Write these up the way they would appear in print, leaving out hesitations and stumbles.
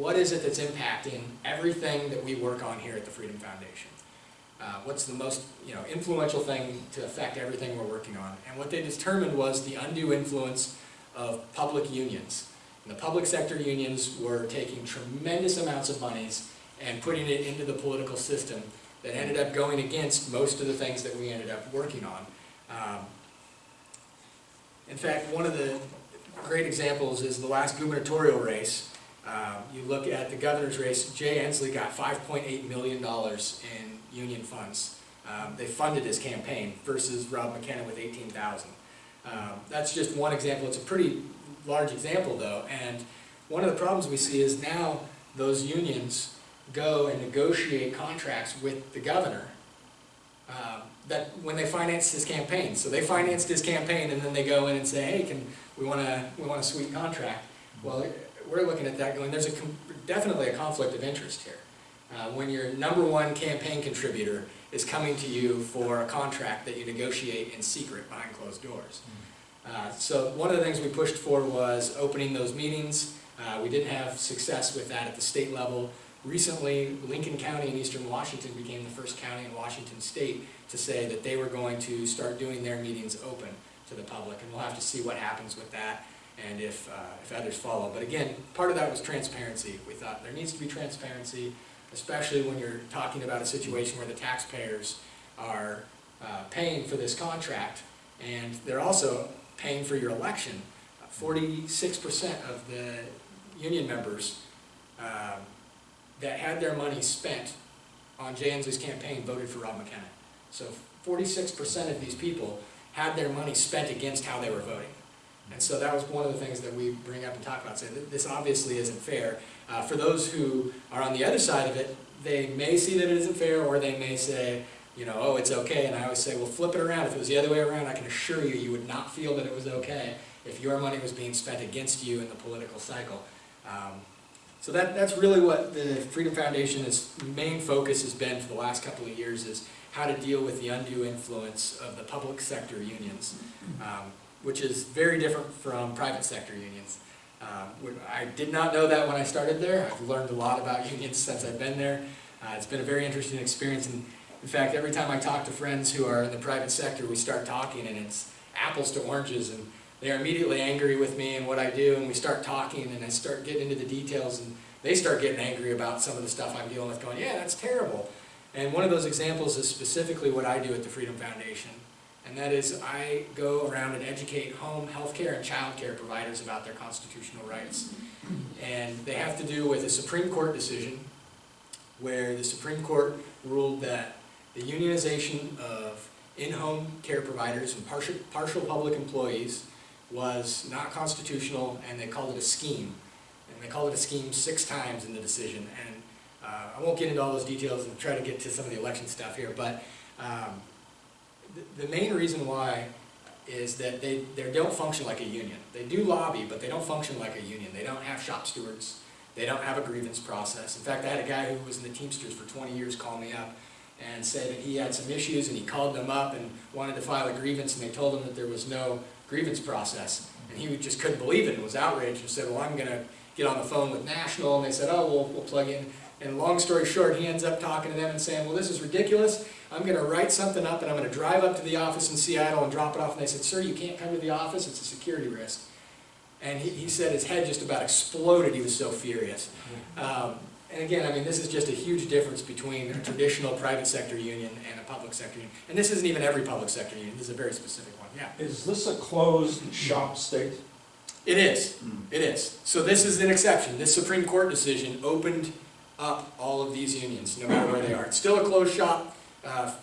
what is it that's impacting everything that we work on here at the Freedom Foundation? What's the most influential thing to affect everything we're working on? And what they determined was the undue influence of public unions. And the public sector unions were taking tremendous amounts of monies and putting it into the political system that ended up going against most of the things that we ended up working on. In fact, one of the great examples is the last gubernatorial race. You look at the governor's race, Jay Inslee got $5.8 million in union funds. They funded his campaign versus Rob McKenna with $18,000. That's just one example. It's a pretty large example though, and one of the problems we see is now those unions go and negotiate contracts with the governor that when they finance his campaign. So they financed his campaign and then they go in and say, hey, we want a sweet contract. Well, we're looking at that going, there's definitely a conflict of interest here. When your #1 campaign contributor is coming to you for a contract that you negotiate in secret behind closed doors. So one of the things we pushed for was opening those meetings. We didn't have success with that at the state level. Recently, Lincoln County in Eastern Washington became the first county in Washington State to say that they were going to start doing their meetings open to the public, and we'll have to see what happens with that and if others follow. But again, part of that was transparency. We thought there needs to be transparency, especially when you're talking about a situation where the taxpayers are paying for this contract, and they're also paying for your election. 46% of the union members that had their money spent on Jay Inslee's campaign voted for Rob McKenna. So 46% of these people had their money spent against how they were voting. And so that was one of the things that we bring up and talk about, saying that this obviously isn't fair. For those who are on the other side of it, they may see that it isn't fair, or they may say, oh, it's okay. And I always say, well, flip it around. If it was the other way around, I can assure you, you would not feel that it was okay if your money was being spent against you in the political cycle. So that's really what the Freedom Foundation's main focus has been for the last couple of years, is how to deal with the undue influence of the public sector unions, which is very different from private sector unions. I did not know that when I started there. I've learned a lot about unions since I've been there. It's been a very interesting experience, and in fact, every time I talk to friends who are in the private sector, we start talking and it's apples to oranges, and they are immediately angry with me and what I do, and we start talking and I start getting into the details, and they start getting angry about some of the stuff I'm dealing with, going, yeah, that's terrible. And one of those examples is specifically what I do at the Freedom Foundation, and that is I go around and educate home health care and child care providers about their constitutional rights. And they have to do with a Supreme Court decision where the Supreme Court ruled that the unionization of in-home care providers and partial public employees was not constitutional, and they called it a scheme. And they called it a scheme 6 times in the decision. And I won't get into all those details and try to get to some of the election stuff here, but the main reason why is that they don't function like a union. They do lobby, but they don't function like a union. They don't have shop stewards. They don't have a grievance process. In fact, I had a guy who was in the Teamsters for 20 years call me up and say that he had some issues, and he called them up and wanted to file a grievance, and they told him that there was no grievance process. And he just couldn't believe it and was outraged and said, well, I'm going to get on the phone with National. And they said, oh, we'll plug in. And long story short, he ends up talking to them and saying, well, this is ridiculous. I'm going to write something up, and I'm going to drive up to the office in Seattle and drop it off. And they said, sir, you can't come to the office. It's a security risk. And he said his head just about exploded. He was so furious. And again, I mean, this is just a huge difference between a traditional private sector union and a public sector union. And this isn't even every public sector union. This is a very specific one. Yeah. Is this a closed shop state? It is. It is. So this is an exception. This Supreme Court decision opened up all of these unions, no matter where they are. It's still a closed shop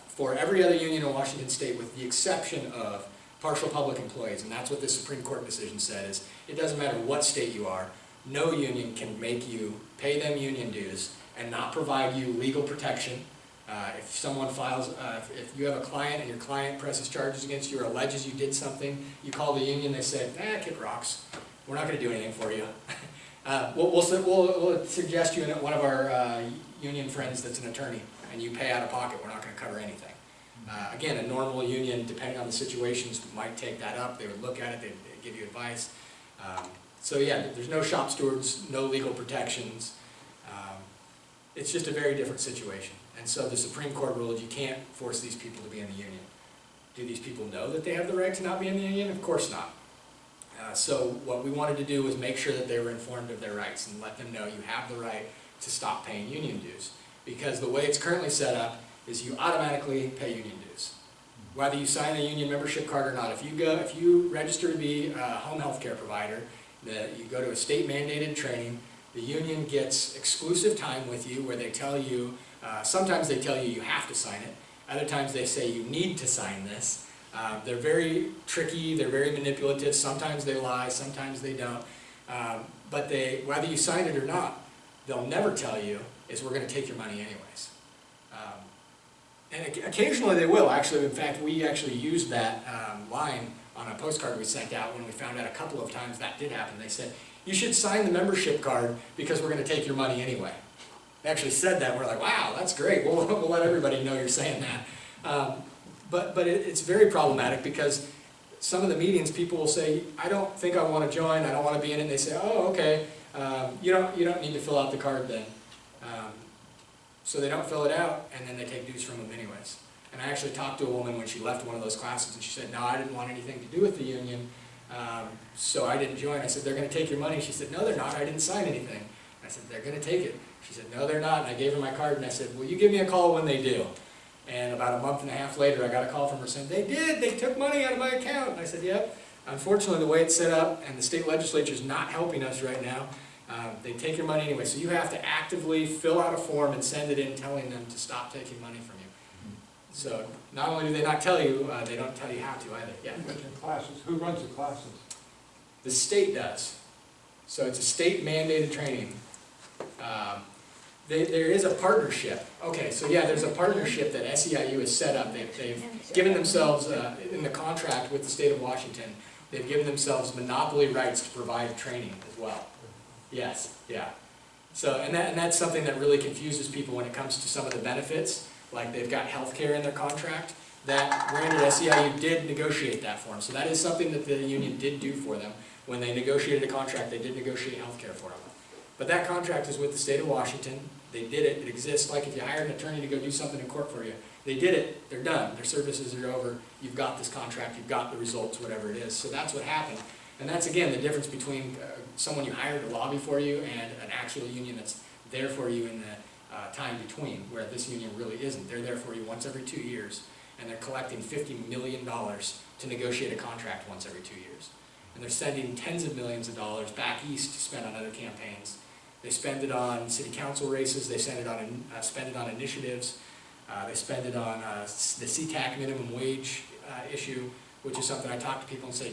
for every other union in Washington State, with the exception of partial public employees. And that's what this Supreme Court decision said, is it doesn't matter what state you are, no union can make you pay them union dues and not provide you legal protection. If someone files, if you have a client and your client presses charges against you or alleges you did something, you call the union, they say, kick rocks, we're not going to do anything for you. We'll suggest you one of our union friends that's an attorney, and you pay out of pocket, we're not going to cover anything. Again, a normal union, depending on the situations, might take that up. They would look at it, they'd give you advice. So yeah, there's no shop stewards, no legal protections. It's just a very different situation. And so the Supreme Court ruled you can't force these people to be in the union. Do these people know that they have the right to not be in the union? Of course not. So what we wanted to do was make sure that they were informed of their rights and let them know you have the right to stop paying union dues. Because the way it's currently set up is you automatically pay union dues. Whether you sign a union membership card or not, if you register to be a home health care provider, you go to a state mandated training, the union gets exclusive time with you where they tell you, sometimes they tell you you have to sign it, other times they say you need to sign this. They're very tricky, they're very manipulative, sometimes they lie, sometimes they don't. But whether you sign it or not, they'll never tell you is we're going to take your money anyways. And occasionally they will. Actually, in fact, we actually used that line on a postcard we sent out when we found out a couple of times that did happen. They said, you should sign the membership card because we're going to take your money anyway. They actually said that. We're like, wow, that's great. We'll let everybody know you're saying that. But it's very problematic because some of the meetings people will say, I don't think I want to join, I don't want to be in it. And they say, oh, okay, you don't need to fill out the card then. So they don't fill it out, and then they take dues from them anyways. And I actually talked to a woman when she left one of those classes, and she said, no, I didn't want anything to do with the union, so I didn't join. I said, they're going to take your money. She said, no, they're not. I didn't sign anything. I said, they're going to take it. She said, no, they're not. And I gave her my card, and I said, well, you give me a call when they do. And about a month and a half later, I got a call from her saying, they did. They took money out of my account. And I said, yep. Unfortunately, the way it's set up, and the state legislature is not helping us right now, they take your money anyway. So you have to actively fill out a form and send it in telling them to stop taking money from you. So not only do they not tell you, they don't tell you how to either. Yeah. You mentioned classes. Who runs the classes? The state does. So it's a state mandated training. There is a partnership. Okay, so yeah, there's a partnership that SEIU has set up. They've given themselves, in the contract with the state of Washington, they've given themselves monopoly rights to provide training as well. Yes, yeah. So, and that's something that really confuses people when it comes to some of the benefits, like they've got health care in their contract. That, granted, SEIU did negotiate that for them, so that is something that the union did do for them. When they negotiated a contract, they did negotiate health care for them. But that contract is with the state of Washington. They did it. It exists. Like if you hired an attorney to go do something in court for you, they did it. They're done. Their services are over. You've got this contract. You've got the results, whatever it is. So that's what happened. And that's, again, the difference between someone you hired to lobby for you and an actual union that's there for you in the time between, where this union really isn't. They're there for you once every 2 years, and they're collecting $50 million to negotiate a contract once every 2 years. And they're sending tens of millions of dollars back east to spend on other campaigns. They spend it on city council races. They spend it on initiatives. They spend it on the CTAC minimum wage issue, which is something I talk to people and say,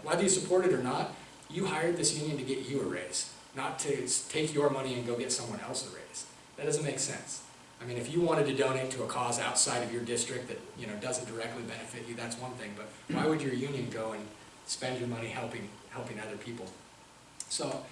whether you support it or not, you hired this union to get you a raise, not to take your money and go get someone else a raise. That doesn't make sense. I mean, if you wanted to donate to a cause outside of your district that doesn't directly benefit you, that's one thing. But why would your union go and spend your money helping other people? So